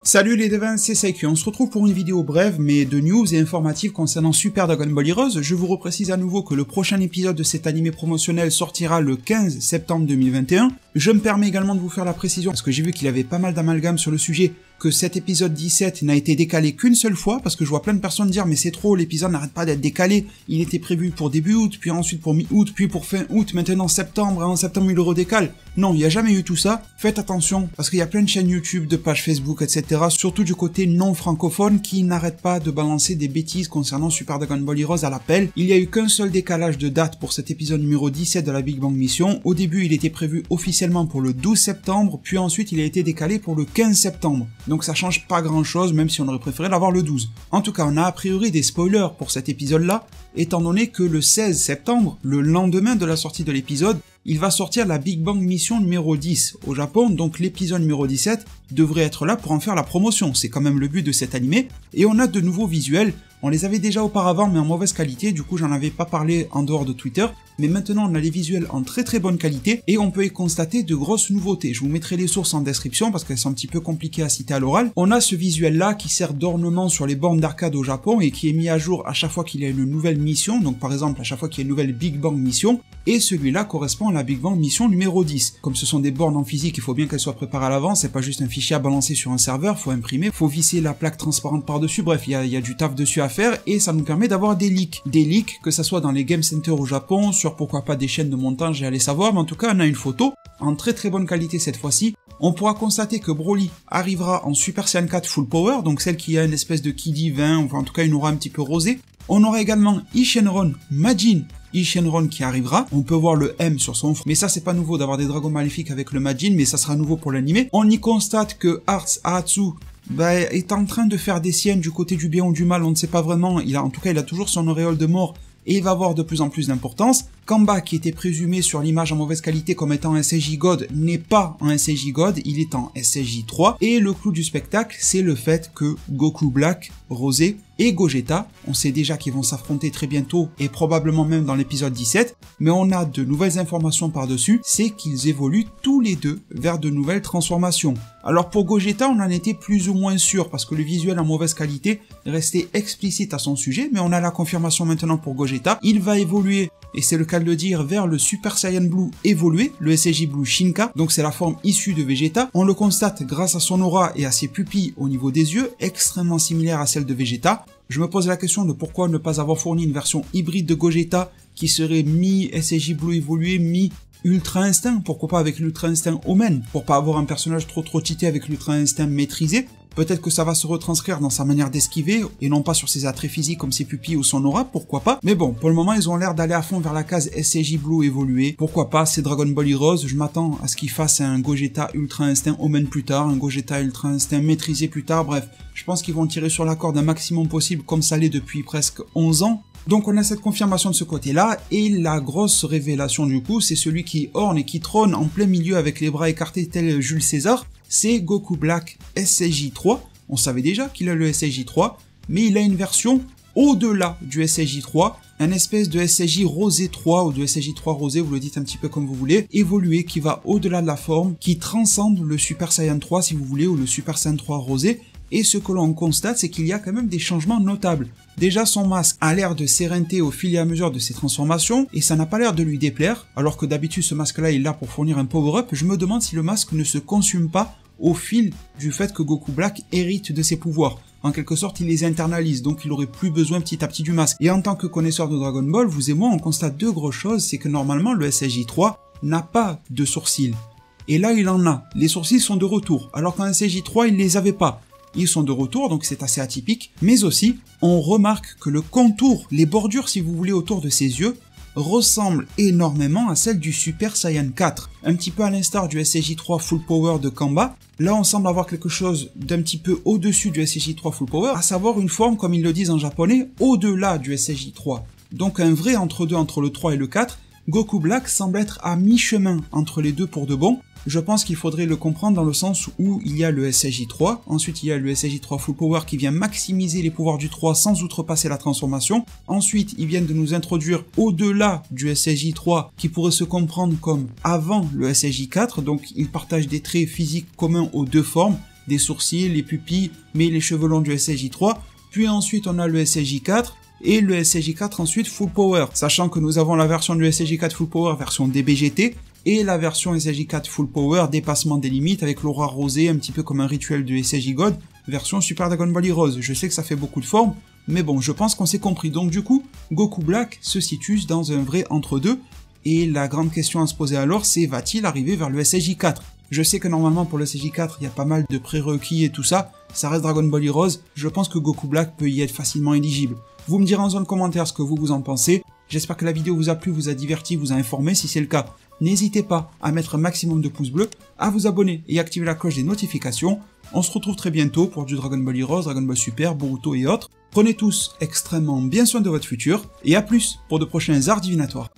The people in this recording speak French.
Salut les devins, c'est Saiki, on se retrouve pour une vidéo brève mais de news et informative concernant Super Dragon Ball Heroes. Je vous reprécise à nouveau que le prochain épisode de cet animé promotionnel sortira le 15 septembre 2021. Je me permets également de vous faire la précision, parce que j'ai vu qu'il y avait pas mal d'amalgames sur le sujet, que cet épisode 17 n'a été décalé qu'une seule fois, parce que je vois plein de personnes dire mais c'est trop, l'épisode n'arrête pas d'être décalé, il était prévu pour début août, puis ensuite pour mi-août, puis pour fin août, maintenant septembre, et en septembre il le redécale. Non, il n'y a jamais eu tout ça, faites attention, parce qu'il y a plein de chaînes YouTube, de pages Facebook, etc., surtout du côté non francophone, qui n'arrêtent pas de balancer des bêtises concernant Super Dragon Ball Heroes à l'appel. Il n'y a eu qu'un seul décalage de date pour cet épisode numéro 17 de la Big Bang Mission. Au début il était prévu officiellement pour le 12 septembre, puis ensuite il a été décalé pour le 15 septembre. Donc ça change pas grand chose, même si on aurait préféré l'avoir le 12. En tout cas, on a a priori des spoilers pour cet épisode-là, étant donné que le 16 septembre, le lendemain de la sortie de l'épisode, il va sortir la Big Bang Mission numéro 10 au Japon, donc l'épisode numéro 17 devrait être là pour en faire la promotion, c'est quand même le but de cet animé, et on a de nouveaux visuels, on les avait déjà auparavant mais en mauvaise qualité, du coup j'en avais pas parlé en dehors de Twitter, mais maintenant on a les visuels en très bonne qualité, et on peut y constater de grosses nouveautés. Je vous mettrai les sources en description parce qu'elles sont un petit peu compliquées à citer à l'oral. On a ce visuel là qui sert d'ornement sur les bornes d'arcade au Japon et qui est mis à jour à chaque fois qu'il y a une nouvelle mission, donc par exemple à chaque fois qu'il y a une nouvelle Big Bang Mission, et celui-là correspond à la Big Bang Mission numéro 10. Comme ce sont des bornes en physique, il faut bien qu'elles soient préparées à l'avance, c'est pas juste un fichier à balancer sur un serveur, faut imprimer, faut visser la plaque transparente par-dessus, bref, il y a du taf dessus à faire, et ça nous permet d'avoir des leaks. Des leaks, que ça soit dans les Game Center au Japon, sur pourquoi pas des chaînes de montage, j'ai allé savoir, mais en tout cas on a une photo, en très bonne qualité cette fois-ci. On pourra constater que Broly arrivera en Super Saiyan 4 Full Power, donc celle qui a une espèce de ki divin, enfin en tout cas une aura un petit peu rosée. On aura également Ishenron, Majin Ishenron qui arrivera, on peut voir le M sur son front, mais ça c'est pas nouveau d'avoir des dragons maléfiques avec le Majin, mais ça sera nouveau pour l'animé. On y constate que Hearts Ahatsu est en train de faire des siennes du côté du bien ou du mal, on ne sait pas vraiment, en tout cas il a toujours son auréole de mort, et il va avoir de plus en plus d'importance. Kamba, qui était présumé sur l'image en mauvaise qualité comme étant un SSJ God, n'est pas un SSJ God, il est en SSJ 3, et le clou du spectacle, c'est le fait que Goku Black, Rosé et Gogeta, on sait déjà qu'ils vont s'affronter très bientôt, et probablement même dans l'épisode 17, mais on a de nouvelles informations par-dessus, c'est qu'ils évoluent tous les deux vers de nouvelles transformations. Alors pour Gogeta, on en était plus ou moins sûr, parce que le visuel en mauvaise qualité restait explicite à son sujet, mais on a la confirmation maintenant pour Gogeta, il va évoluer, et c'est le cas de le dire, vers le Super Saiyan Blue évolué, le SSJ Blue Shinka, donc c'est la forme issue de Vegeta. On le constate grâce à son aura et à ses pupilles au niveau des yeux, extrêmement similaire à celle de Vegeta. Je me pose la question de pourquoi ne pas avoir fourni une version hybride de Gogeta qui serait mi-SSJ Blue évolué, mi-Ultra Instinct, pourquoi pas avec l'Ultra Instinct Omen, pour pas avoir un personnage trop cheaté avec l'Ultra Instinct maîtrisé. Peut-être que ça va se retranscrire dans sa manière d'esquiver, et non pas sur ses attraits physiques comme ses pupilles ou son aura, pourquoi pas. Mais bon, pour le moment, ils ont l'air d'aller à fond vers la case SSJ Blue évolué. Pourquoi pas, c'est Dragon Ball Heroes, je m'attends à ce qu'ils fassent un Gogeta Ultra Instinct Omen plus tard, un Gogeta Ultra Instinct maîtrisé plus tard, bref. Je pense qu'ils vont tirer sur la corde un maximum possible, comme ça l'est depuis presque 11 ans. Donc on a cette confirmation de ce côté-là, et la grosse révélation du coup, c'est celui qui orne et qui trône en plein milieu avec les bras écartés tel Jules César, c'est Goku Black SSJ 3. On savait déjà qu'il a le SSJ 3, mais il a une version au-delà du SSJ 3, un espèce de SSJ Rosé 3 ou de SSJ 3 Rosé, vous le dites un petit peu comme vous voulez, évolué, qui va au-delà de la forme, qui transcende le Super Saiyan 3 si vous voulez, ou le Super Saiyan 3 Rosé. Et ce que l'on constate, c'est qu'il y a quand même des changements notables. Déjà, son masque a l'air de s'éreinter au fil et à mesure de ses transformations, et ça n'a pas l'air de lui déplaire, alors que d'habitude ce masque-là est là pour fournir un power-up. Je me demande si le masque ne se consume pas au fil du fait que Goku Black hérite de ses pouvoirs. En quelque sorte, il les internalise, donc il aurait plus besoin petit à petit du masque. Et en tant que connaisseur de Dragon Ball, vous et moi, on constate deux grosses choses, c'est que normalement, le SSJ 3 n'a pas de sourcils. Et là, il en a. Les sourcils sont de retour, alors qu'en SSJ 3, il les avait pas. Ils sont de retour, donc c'est assez atypique, mais aussi, on remarque que le contour, les bordures si vous voulez autour de ses yeux, ressemblent énormément à celles du Super Saiyan 4. Un petit peu à l'instar du SSJ 3 Full Power de Kamba, là on semble avoir quelque chose d'un petit peu au-dessus du SSJ 3 Full Power, à savoir une forme, comme ils le disent en japonais, au-delà du SSJ 3. Donc un vrai entre-deux entre le 3 et le 4, Goku Black semble être à mi-chemin entre les deux pour de bon. Je pense qu'il faudrait le comprendre dans le sens où il y a le SSJ 3, ensuite il y a le SSJ 3 Full Power qui vient maximiser les pouvoirs du 3 sans outrepasser la transformation, ensuite ils viennent de nous introduire au-delà du SSJ 3 qui pourrait se comprendre comme avant le SSJ 4, donc ils partagent des traits physiques communs aux deux formes, des sourcils, les pupilles, mais les cheveux longs du SSJ3, puis ensuite on a le SSJ4, et le SSJ4 ensuite Full Power, sachant que nous avons la version du SSJ4 Full Power version DBGT, et la version SSJ4 Full Power dépassement des limites avec l'aura rosée, un petit peu comme un rituel de SSJ God, version Super Dragon Ball Heroes. Je sais que ça fait beaucoup de formes, mais bon, je pense qu'on s'est compris. Donc du coup, Goku Black se situe dans un vrai entre-deux, et la grande question à se poser alors, c'est va-t-il arriver vers le SSJ4 ? Je sais que normalement pour le SSJ4, il y a pas mal de prérequis et tout ça, ça reste Dragon Ball Heroes, je pense que Goku Black peut y être facilement éligible. Vous me direz en zone commentaire ce que vous en pensez, j'espère que la vidéo vous a plu, vous a diverti, vous a informé, si c'est le cas, n'hésitez pas à mettre un maximum de pouces bleus, à vous abonner et activer la cloche des notifications. On se retrouve très bientôt pour du Dragon Ball Heroes, Dragon Ball Super, Boruto et autres. Prenez tous extrêmement bien soin de votre futur, et à plus pour de prochains arts divinatoires.